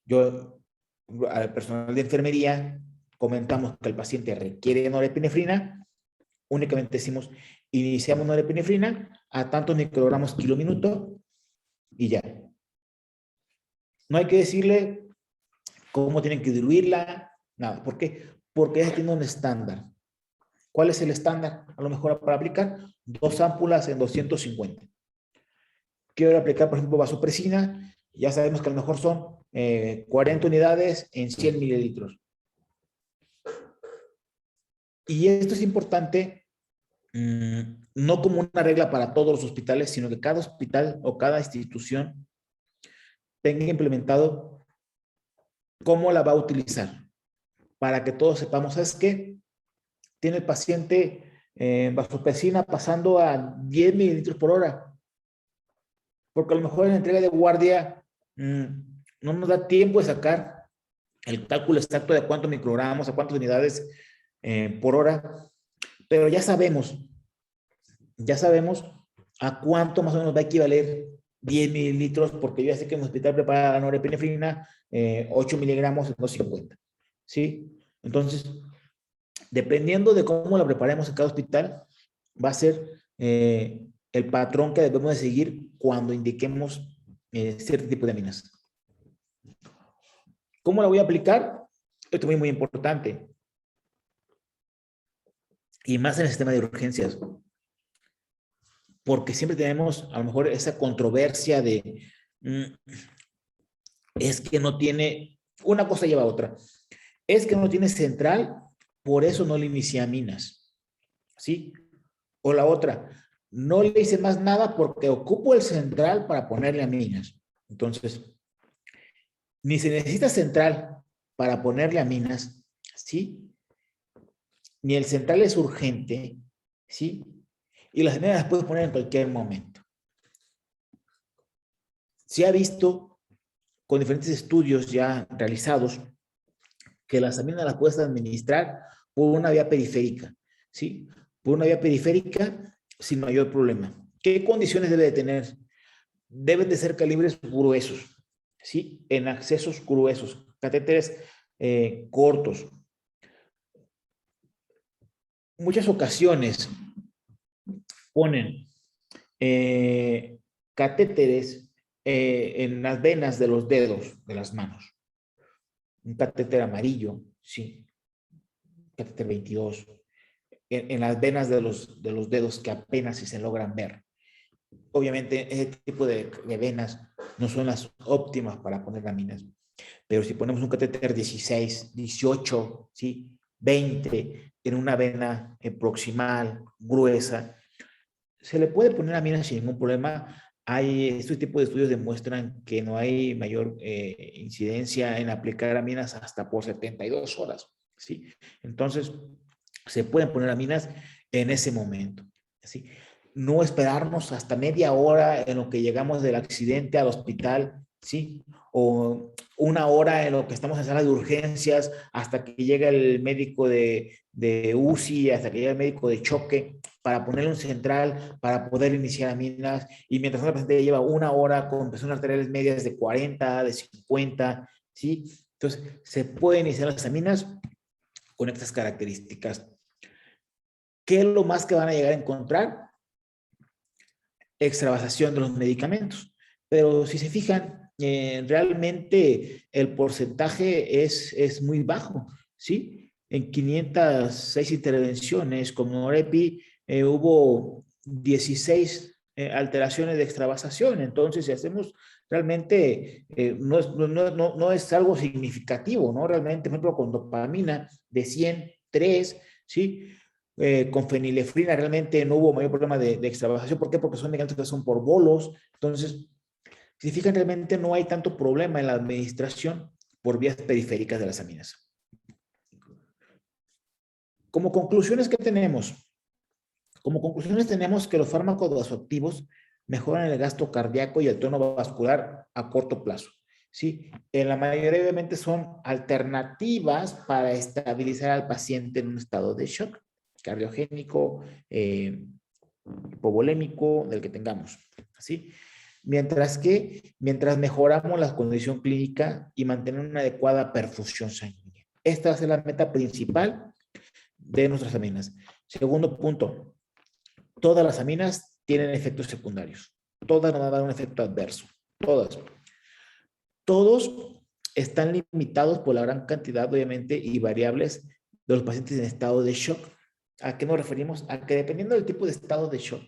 yo al personal de enfermería comentamos que el paciente requiere norepinefrina, únicamente decimos, iniciamos norepinefrina a tantos microgramos kilo minuto y ya. No hay que decirle cómo tienen que diluirla, nada. ¿Por qué? Porque ya tiene un estándar. ¿Cuál es el estándar? A lo mejor para aplicar 2 ámpulas en 250. Quiero aplicar, por ejemplo, vasopresina, ya sabemos que a lo mejor son 40 unidades en 100 mililitros. Y esto es importante, no como una regla para todos los hospitales, sino que cada hospital o cada institución tenga implementado cómo la va a utilizar, para que todos sepamos, ¿sabes qué? Tiene el paciente vasopresina pasando a 10 mililitros por hora, porque a lo mejor en la entrega de guardia no nos da tiempo de sacar el cálculo exacto de cuántos microgramos, a cuántas unidades por hora, pero ya sabemos a cuánto más o menos va a equivaler 10 mililitros, porque yo ya sé que en el hospital prepara la norepinefrina 8 miligramos en 250, ¿sí? Entonces, dependiendo de cómo la preparemos en cada hospital, va a ser el patrón que debemos de seguir cuando indiquemos cierto tipo de aminas. ¿Cómo la voy a aplicar? Esto es muy importante. Y más en el sistema de urgencias. Porque siempre tenemos a lo mejor esa controversia de es que no tiene, una cosa lleva a otra. Es que no tiene central, por eso no le inicié aminas. ¿Sí? O la otra, no le hice más nada porque ocupo el central para ponerle aminas. Entonces, ni se necesita central para ponerle aminas, ¿sí? Ni el central es urgente, ¿sí? Y las aminas las puedes poner en cualquier momento. Se ha visto con diferentes estudios ya realizados que las aminas las puedes administrar por una vía periférica, ¿sí? Por una vía periférica sin mayor problema. ¿Qué condiciones debe de tener? Deben de ser calibres gruesos, ¿sí? En accesos gruesos, catéteres cortos. Muchas ocasiones ponen catéteres en las venas de los dedos de las manos. Un catéter amarillo, sí. Catéter 22. En las venas de los dedos que apenas si se logran ver. Obviamente, ese tipo de venas no son las óptimas para poner aminas. Pero si ponemos un catéter 16, 18, ¿sí? 20 en una vena proximal, gruesa, se le puede poner aminas sin ningún problema. Este tipo de estudios demuestran que no hay mayor incidencia en aplicar aminas hasta por 72 horas, ¿sí? Entonces, se pueden poner aminas en ese momento, ¿sí? No esperarnos hasta media hora en lo que llegamos del accidente al hospital, ¿sí? O una hora en lo que estamos en sala de urgencias hasta que llega el médico de UCI, hasta que llega el médico de choque, para ponerle un central, para poder iniciar aminas, y mientras una paciente lleva una hora con presiones arteriales medias de 40, de 50, ¿sí? Entonces, se pueden iniciar las aminas con estas características. ¿Qué es lo más que van a llegar a encontrar? Extravasación de los medicamentos. Pero si se fijan, realmente el porcentaje es muy bajo, ¿sí? En 506 intervenciones con Norepi hubo 16 alteraciones de extravasación. Entonces, si hacemos realmente, no es algo significativo, ¿no? Realmente, por ejemplo, con dopamina de 100, 3, ¿sí? Con fenilefrina realmente no hubo mayor problema de extravasación. ¿Por qué? Porque son medicamentos que son por bolos. Entonces, si fijan, realmente no hay tanto problema en la administración por vías periféricas de las aminas. Como conclusiones, ¿qué tenemos? Como conclusiones tenemos que los fármacos vasoactivos mejoran el gasto cardíaco y el tono vascular a corto plazo, ¿sí? En la mayoría, obviamente, son alternativas para estabilizar al paciente en un estado de shock cardiogénico, hipovolémico, del que tengamos, ¿sí? Mientras mejoramos la condición clínica y mantener una adecuada perfusión sanguínea. Esta va a ser la meta principal de nuestras aminas. Segundo punto, todas las aminas tienen efectos secundarios. Todas nos van a dar un efecto adverso. Todas. Todos están limitados por la gran cantidad, obviamente, y variables de los pacientes en estado de shock. ¿A qué nos referimos? A que dependiendo del tipo de estado de shock,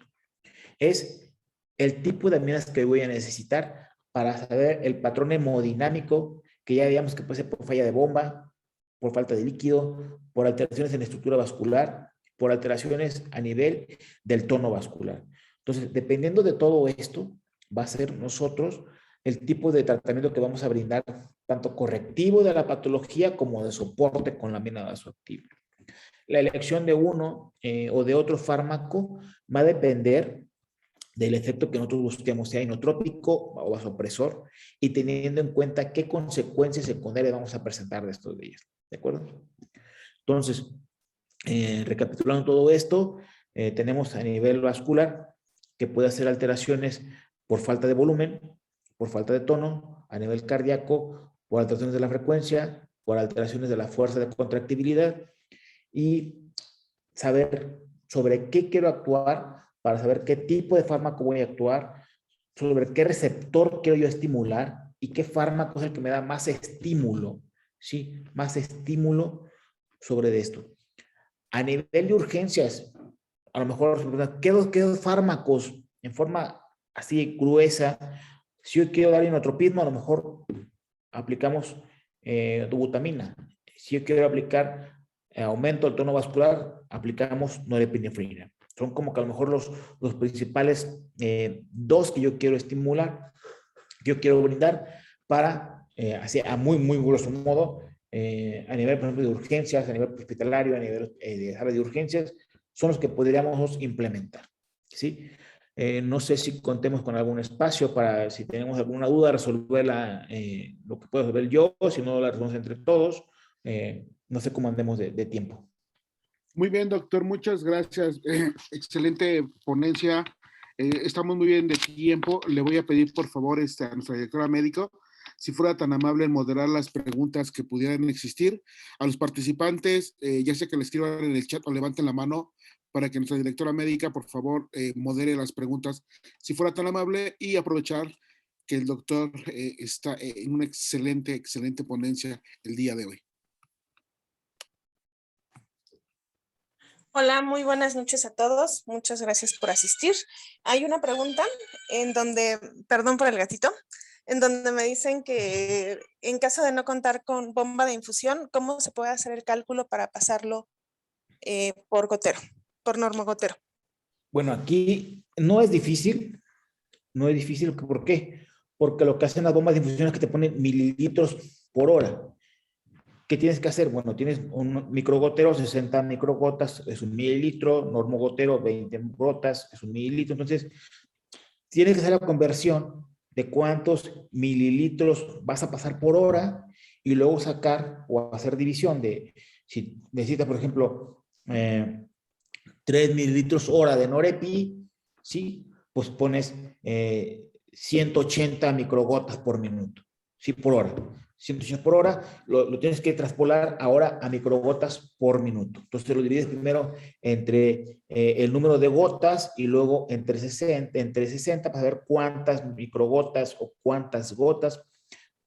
es el tipo de aminas que voy a necesitar para saber el patrón hemodinámico, que ya digamos que puede ser por falla de bomba, por falta de líquido, por alteraciones en la estructura vascular, por alteraciones a nivel del tono vascular. Entonces, dependiendo de todo esto, va a ser nosotros el tipo de tratamiento que vamos a brindar, tanto correctivo de la patología como de soporte con la amina vasoactiva. La elección de uno o de otro fármaco va a depender del efecto que nosotros busquemos, sea inotrópico o vasopresor, y teniendo en cuenta qué consecuencias secundarias vamos a presentar de estos de ellos. ¿De acuerdo? Entonces, recapitulando todo esto, tenemos a nivel vascular que puede hacer alteraciones por falta de volumen, por falta de tono, a nivel cardíaco, por alteraciones de la frecuencia, por alteraciones de la fuerza de contractibilidad, y saber sobre qué quiero actuar para saber qué tipo de fármaco voy a actuar, sobre qué receptor quiero yo estimular y qué fármaco es el que me da más estímulo, ¿sí? Más estímulo sobre esto. A nivel de urgencias, a lo mejor, ¿qué dos fármacos en forma así gruesa? Si yo quiero dar inotropismo, a lo mejor aplicamos dobutamina. Si yo quiero aplicar aumento del tono vascular, aplicamos norepinefrina. Son como que a lo mejor los principales dos que yo quiero estimular, que yo quiero brindar para, así a muy grosso modo, a nivel, por ejemplo, de urgencias, a nivel hospitalario, a nivel de sala de urgencias, son los que podríamos implementar, ¿sí? No sé si contemos con algún espacio para, si tenemos alguna duda, resolverla, lo que puedo resolver yo, si no la resolvemos entre todos. No sé cómo andemos de tiempo. Muy bien, doctor, muchas gracias. Excelente ponencia. Estamos muy bien de tiempo. Le voy a pedir, por favor, a nuestra directora médico, si fuera tan amable en moderar las preguntas que pudieran existir. A los participantes, ya sea que le escriban en el chat o levanten la mano para que nuestra directora médica, por favor, modere las preguntas, si fuera tan amable, y aprovechar que el doctor está en una excelente ponencia el día de hoy. Hola, muy buenas noches a todos. Muchas gracias por asistir. Hay una pregunta en donde, perdón por el gatito, en donde me dicen que en caso de no contar con bomba de infusión, ¿cómo se puede hacer el cálculo para pasarlo por gotero, por normogotero? Bueno, aquí no es difícil. ¿Por qué? Porque lo que hacen las bombas de infusión es que te ponen mililitros por hora. ¿Qué tienes que hacer? Bueno, tienes un microgotero, 60 microgotas es un mililitro, normogotero, 20 gotas es un mililitro. Entonces, tienes que hacer la conversión de cuántos mililitros vas a pasar por hora y luego sacar o hacer división de, si necesitas, por ejemplo, 3 mililitros hora de norepi, ¿sí? Pues pones 180 microgotas por minuto, ¿sí? Por hora. 180 por hora, lo tienes que traspolar ahora a microgotas por minuto. Entonces lo divides primero entre el número de gotas y luego entre 60 para saber cuántas microgotas o cuántas gotas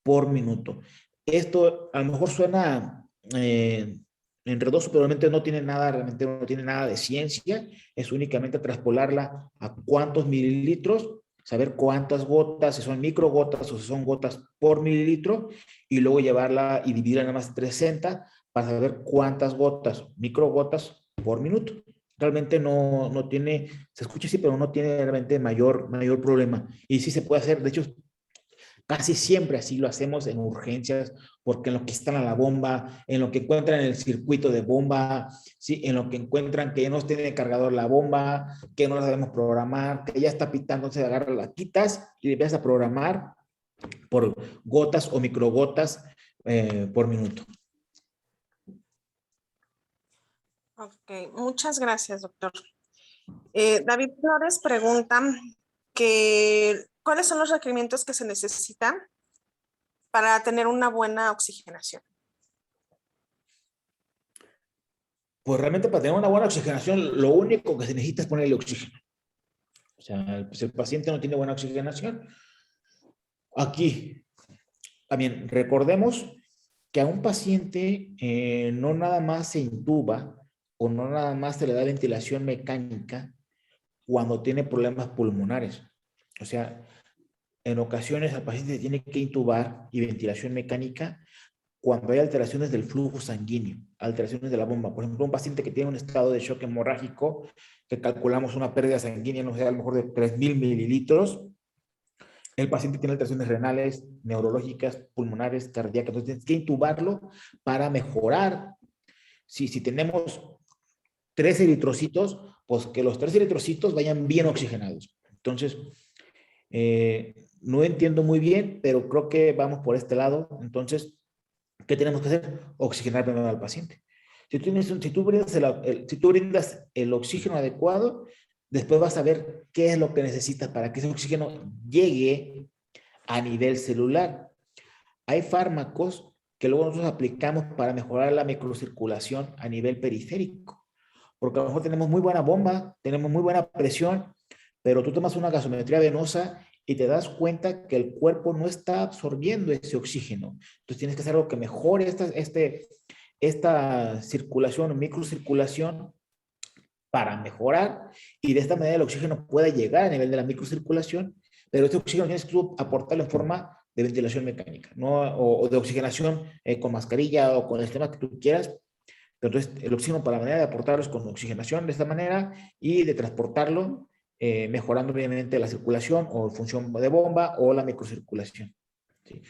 por minuto. Esto a lo mejor suena enredoso, pero realmente no tiene nada de ciencia, es únicamente traspolarla a cuántos mililitros, saber cuántas gotas, si son microgotas o si son gotas por mililitro, y luego llevarla y dividirla nada más entre 60 para saber cuántas gotas, microgotas por minuto. Realmente no tiene, se escucha así, pero no tiene realmente mayor problema. Y sí se puede hacer, de hecho, casi siempre así lo hacemos en urgencias, porque en lo que instalan la bomba, en lo que encuentran en el circuito de bomba, ¿sí? En lo que encuentran que ya no tiene cargador la bomba, que no la sabemos programar, que ya está pitando, entonces agarras, la quitas y le empiezas a programar por gotas o microgotas por minuto. Ok, muchas gracias, doctor. David Flores pregunta que ¿cuáles son los requerimientos que se necesitan para tener una buena oxigenación? Pues realmente para tener una buena oxigenación, lo único que se necesita es ponerle oxígeno. O sea, pues el paciente no tiene buena oxigenación. Aquí, también recordemos que a un paciente no nada más se intuba o no nada más se le da ventilación mecánica cuando tiene problemas pulmonares. O sea, en ocasiones al paciente se tiene que intubar y ventilación mecánica cuando hay alteraciones del flujo sanguíneo, alteraciones de la bomba. Por ejemplo, un paciente que tiene un estado de shock hemorrágico, que calculamos una pérdida sanguínea, no sé, a lo mejor de 3,000 mililitros, el paciente tiene alteraciones renales, neurológicas, pulmonares, cardíacas, entonces tienes que intubarlo para mejorar. Si tenemos 3 eritrocitos, pues que los 3 eritrocitos vayan bien oxigenados. Entonces, no entiendo muy bien, pero creo que vamos por este lado. Entonces, ¿qué tenemos que hacer? Oxigenar primero al paciente. Si tú brindas el oxígeno adecuado, después vas a ver qué es lo que necesitas para que ese oxígeno llegue a nivel celular. Hay fármacos que luego nosotros aplicamos para mejorar la microcirculación a nivel periférico. Porque a lo mejor tenemos muy buena bomba, tenemos muy buena presión, pero tú tomas una gasometría venosa y te das cuenta que el cuerpo no está absorbiendo ese oxígeno. Entonces tienes que hacer algo que mejore esta circulación o microcirculación para mejorar y de esta manera el oxígeno pueda llegar a nivel de la microcirculación, pero este oxígeno tienes que aportarlo en forma de ventilación mecánica, ¿no? O de oxigenación con mascarilla o con el sistema que tú quieras. Pero entonces el oxígeno para la manera de aportarlo es con oxigenación de esta manera y de transportarlo mejorando obviamente la circulación o función de bomba o la microcirculación. ¿Sí?